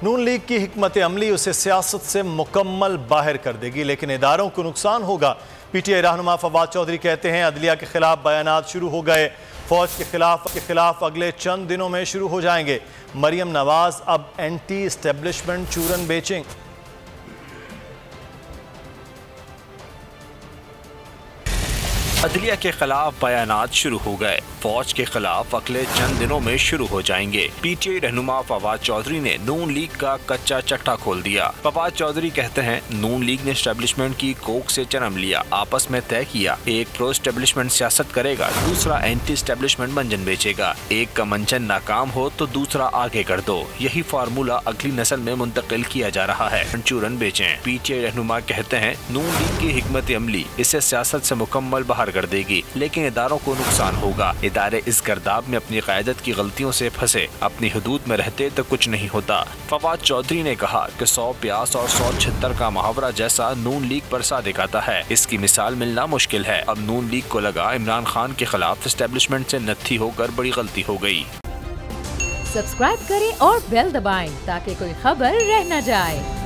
नून league की हिकमत अमली उसे सियासत से मुकम्मल बाहर कर देगी, लेकिन इदारों को नुकसान होगा। पीटीआई रहनुमा फवाद चौधरी कहते हैं अदलिया के खिलाफ बयानात शुरू हो गए, फौज के खिलाफ अगले चंद दिनों में शुरू हो जाएंगे। मरियम नवाज अब एंटी एस्टेब्लिशमेंट चूरन बेचेंगे। अदलिया के खिलाफ बयानात शुरू हो गए, फौज के खिलाफ अगले चंद दिनों में शुरू हो जाएंगे। पीटीआई रहनुमा फवाद चौधरी ने नून लीग का कच्चा चट्टा खोल दिया। फवाद चौधरी कहते हैं नून लीग ने एस्टेब्लिशमेंट की कोख से जन्म लिया, आपस में तय किया एक प्रो एस्टेब्लिशमेंट सियासत करेगा, दूसरा एंटी एस्टेब्लिशमेंट मंजन बेचेगा। एक का मंजन नाकाम हो तो दूसरा आगे कर दो, यही फार्मूला अगली नस्ल में मुंतकिल किया जा रहा है। चूरन बेचें। पीटीआई रहनुमा कहते हैं नून लीग की हिकमत अमली इसे सियासत से मुकम्मल बाहर कर देगी, लेकिन इदारों को नुकसान होगा। इदारे इस गर्दाब में अपनी क़यादत की गलतियों से फंसे, अपनी हदूद में रहते तो कुछ नहीं होता। फवाद चौधरी ने कहा कि 100 प्यास और 100 छिहत्तर का मुहावरा जैसा नून लीग पर सादिक आता है, इसकी मिसाल मिलना मुश्किल है। अब नून लीग को लगा इमरान खान के खिलाफ एस्टेब्लिशमेंट से नत्थी होकर बड़ी गलती हो गई। सब्सक्राइब करें और बेल दबाएं ताकि कोई खबर रह न जाए।